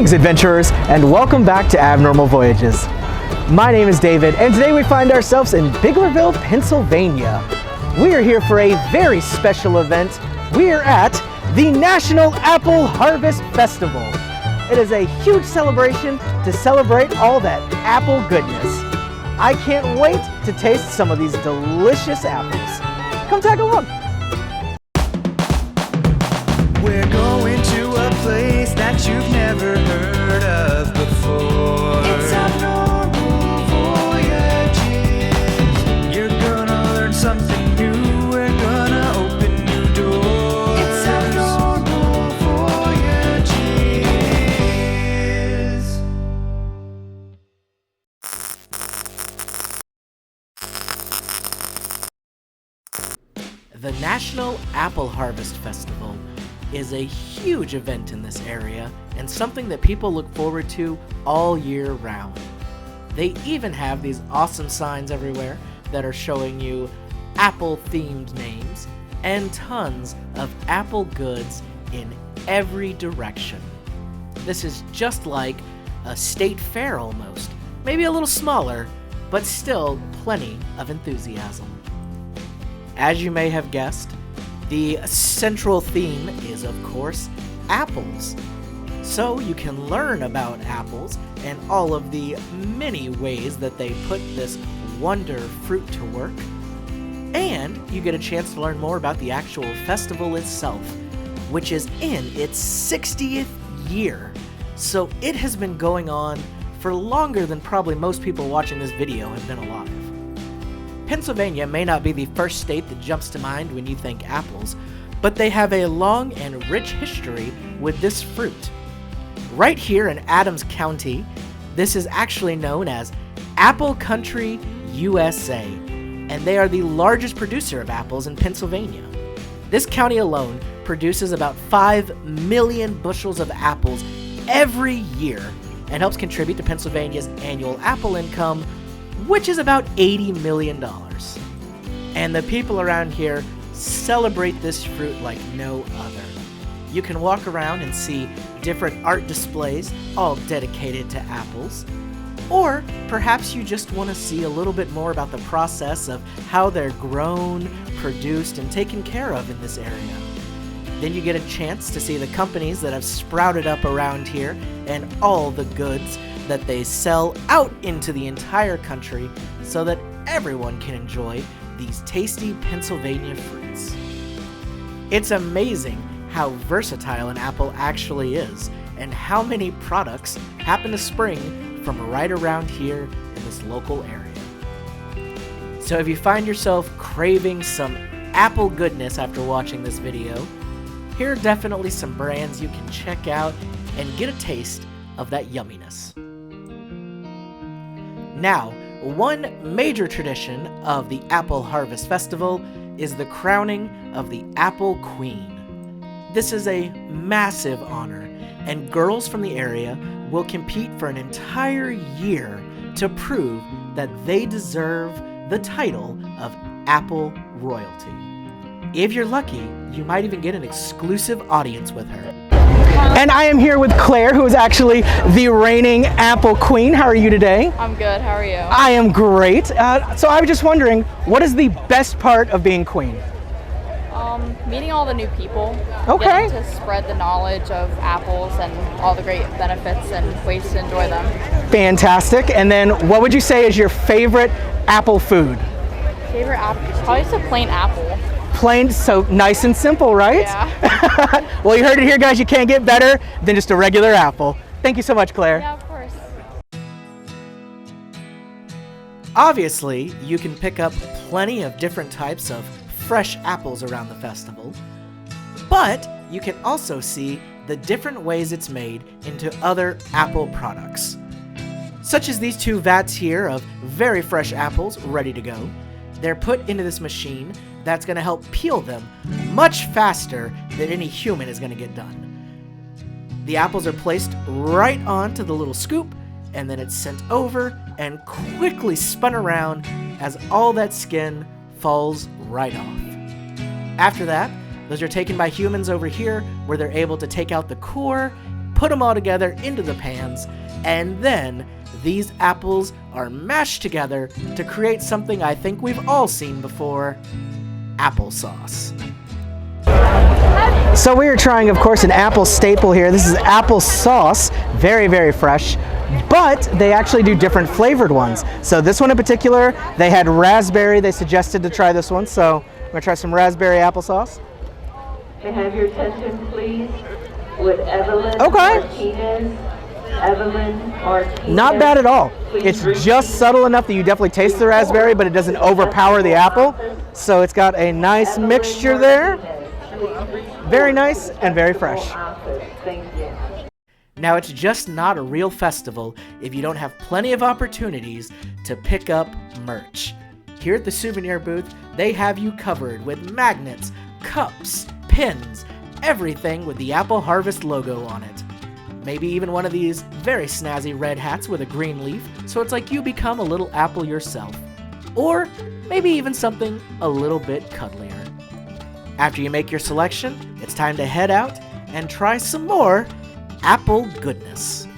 Greetings, adventurers, and welcome back to Abnormal Voyages. My name is David, and today we find ourselves in Biglerville, Pennsylvania. We are here for a very special event. We are at the National Apple Harvest Festival. It is a huge celebration to celebrate all that apple goodness. I can't wait to taste some of these delicious apples. Come tag along. We're going to a place that you've never heard of before. It's Abnormal Voyages. You're gonna learn something new. We're gonna open new doors. It's Abnormal Voyages. The National Apple Harvest Festival is a huge event in this area and something that people look forward to all year round. They even have these awesome signs everywhere that are showing you apple-themed names and tons of apple goods in every direction. This is just like a state fair almost, maybe a little smaller, but still plenty of enthusiasm. As you may have guessed, the central theme is, of course, apples. So you can learn about apples and all of the many ways that they put this wonder fruit to work. And you get a chance to learn more about the actual festival itself, which is in its 60th year. So it has been going on for longer than probably most people watching this video have been alive. Pennsylvania may not be the first state that jumps to mind when you think apples, but they have a long and rich history with this fruit. Right here in Adams County, this is actually known as Apple Country, USA, and they are the largest producer of apples in Pennsylvania. This county alone produces about 5 million bushels of apples every year and helps contribute to Pennsylvania's annual apple income, which is about $80 million. And the people around here celebrate this fruit like no other. You can walk around and see different art displays, all dedicated to apples. Or perhaps you just want to see a little bit more about the process of how they're grown, produced, and taken care of in this area. Then you get a chance to see the companies that have sprouted up around here and all the goods that they sell out into the entire country so that everyone can enjoy these tasty Pennsylvania fruits. It's amazing how versatile an apple actually is and how many products happen to spring from right around here in this local area. So if you find yourself craving some apple goodness after watching this video, here are definitely some brands you can check out and get a taste of that yumminess. Now, one major tradition of the Apple Harvest Festival is the crowning of the Apple Queen. This is a massive honor, and girls from the area will compete for an entire year to prove that they deserve the title of Apple Royalty. If you're lucky, you might even get an exclusive audience with her. And I am here with Claire, who is actually the reigning Apple Queen. How are you today? I'm good. How are you? I am great. So I was just wondering, what is the best part of being Queen? Meeting all the new people. Okay. Getting to spread the knowledge of apples and all the great benefits and ways to enjoy them. Fantastic. And then what would you say is your favorite apple food? Favorite apple? Probably just a plain apple. Plain, so nice and simple, right? Yeah. Well, you heard it here, guys. You can't get better than just a regular apple. Thank you so much, Claire. Yeah, of course. Obviously, you can pick up plenty of different types of fresh apples around the festival, but you can also see the different ways it's made into other apple products, such as these 2 vats here of very fresh apples ready to go. They're put into this machine that's going to help peel them much faster than any human is going to get done. The apples are placed right onto the little scoop, and then it's sent over and quickly spun around as all that skin falls right off. After that, those are taken by humans over here, where they're able to take out the core, put them all together into the pans, and then these apples are mashed together to create something I think we've all seen before: applesauce. So we are trying, of course, an apple staple here. This is applesauce, very, very fresh, but they actually do different flavored ones. So this one in particular, they had raspberry. They suggested to try this one, so I'm gonna try some raspberry applesauce. May I have your attention, please? With Evelyn Okay. Martinez. Evelyn Martinez. Not bad at all. Please It's reach just subtle enough that you definitely taste the raspberry, but it doesn't overpower the apple. So it's got a nice Evelyn mixture there. Martinez. Very nice and very fresh. Thank you. Now, it's just not a real festival if you don't have plenty of opportunities to pick up merch. Here at the Souvenir Booth, they have you covered with magnets, cups, pins, everything with the Apple Harvest logo on it. Maybe even one of these very snazzy red hats with a green leaf, so it's like you become a little apple yourself. Or maybe even something a little bit cuddlier. After you make your selection, it's time to head out and try some more apple goodness.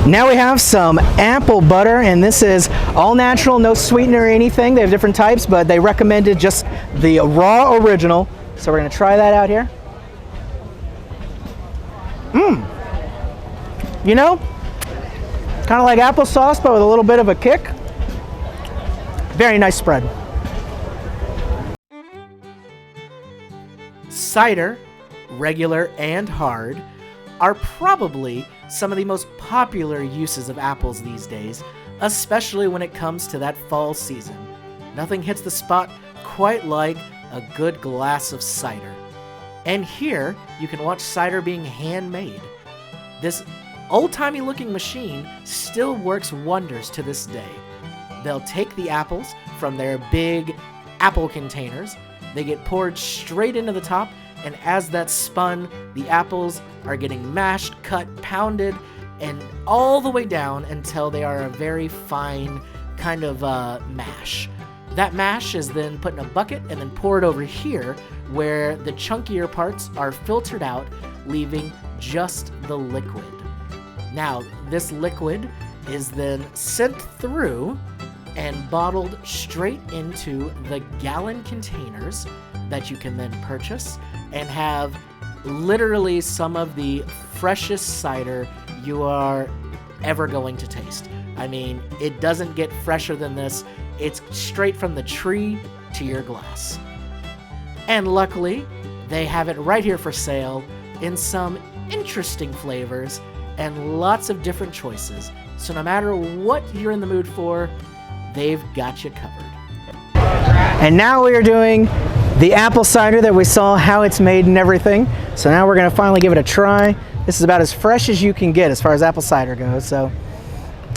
Now we have some apple butter, and this is all natural, no sweetener or anything. They have different types, but they recommended just the raw original. So we're gonna try that out here. You know, kind of like applesauce, but with a little bit of a kick. Very nice spread. Cider, regular and hard, are probably some of the most popular uses of apples these days, especially when it comes to that fall season. Nothing hits the spot quite like a good glass of cider. And here, you can watch cider being handmade. This old-timey looking machine still works wonders to this day. They'll take the apples from their big apple containers, they get poured straight into the top, and as that's spun, the apples are getting mashed, cut, pounded, and all the way down until they are a very fine kind of mash. That mash is then put in a bucket and then poured over here, where the chunkier parts are filtered out, leaving just the liquid. Now, this liquid is then sent through and bottled straight into the gallon containers that you can then purchase and have literally some of the freshest cider you are ever going to taste. I mean, it doesn't get fresher than this. It's straight from the tree to your glass. And luckily, they have it right here for sale in some interesting flavors and lots of different choices. So no matter what you're in the mood for, they've got you covered. And now we are doing the apple cider that we saw how it's made and everything. So now we're gonna finally give it a try. This is about as fresh as you can get as far as apple cider goes. So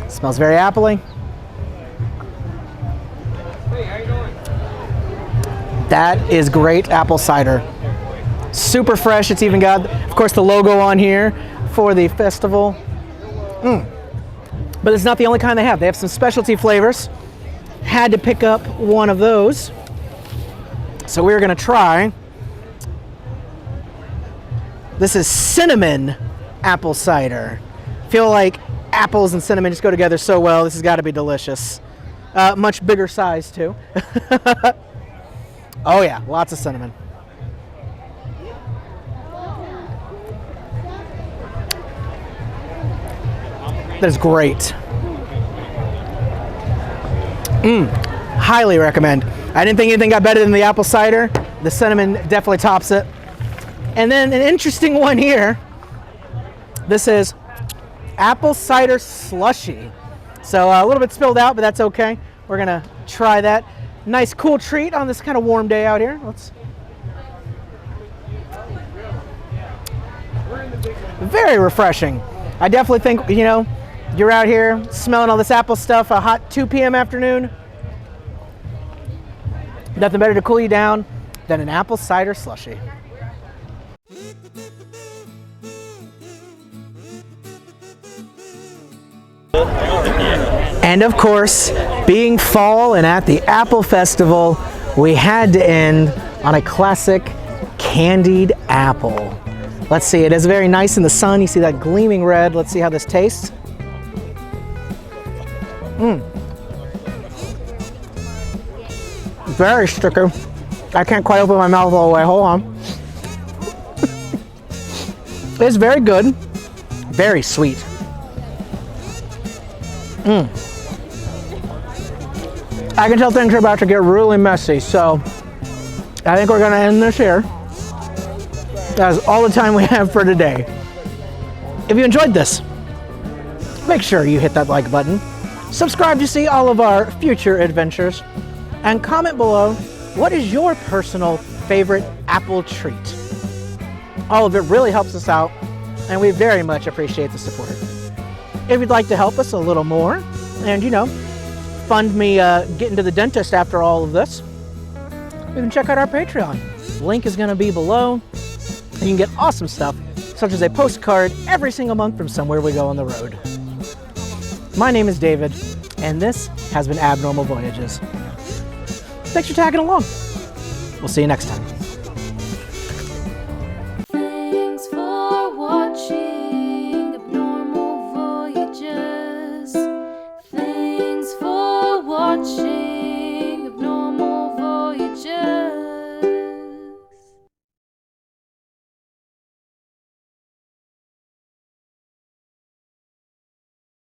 it smells very appley. That is great apple cider. Super fresh. It's even got, of course, the logo on here for the festival. But it's not the only kind they have. They have some specialty flavors. Had to pick up one of those. So we're gonna try. This is cinnamon apple cider. Feel like apples and cinnamon just go together so well. This has got to be delicious. Much bigger size too. Oh yeah, lots of cinnamon. That is great. Highly recommend. I didn't think anything got better than the apple cider. The cinnamon definitely tops it. And then an interesting one here. This is apple cider slushy. So a little bit spilled out, but that's okay. We're gonna try that. Nice cool treat on this kind of warm day out here. Very refreshing. I definitely think, you know, you're out here smelling all this apple stuff, a hot 2 p.m. afternoon. Nothing better to cool you down than an apple cider slushy. And of course, being fall and at the Apple Festival, we had to end on a classic Candied Apple. Let's see, it is very nice in the sun. You see that gleaming red. Let's see how this tastes. Very sticky. I can't quite open my mouth all the way. Hold on. It's very good. Very sweet. I can tell things are about to get really messy, so I think we're gonna end this here. That's all the time we have for today. If you enjoyed this, make sure you hit that like button, subscribe to see all of our future adventures, and comment below what is your personal favorite apple treat. All of it really helps us out, and we very much appreciate the support. If you'd like to help us a little more, and fund me getting to the dentist after all of this, you can check out our Patreon. Link is going to be below. You can get awesome stuff, such as a postcard every single month from somewhere we go on the road. My name is David, and this has been Abnormal Voyages. Thanks for tagging along. We'll see you next time.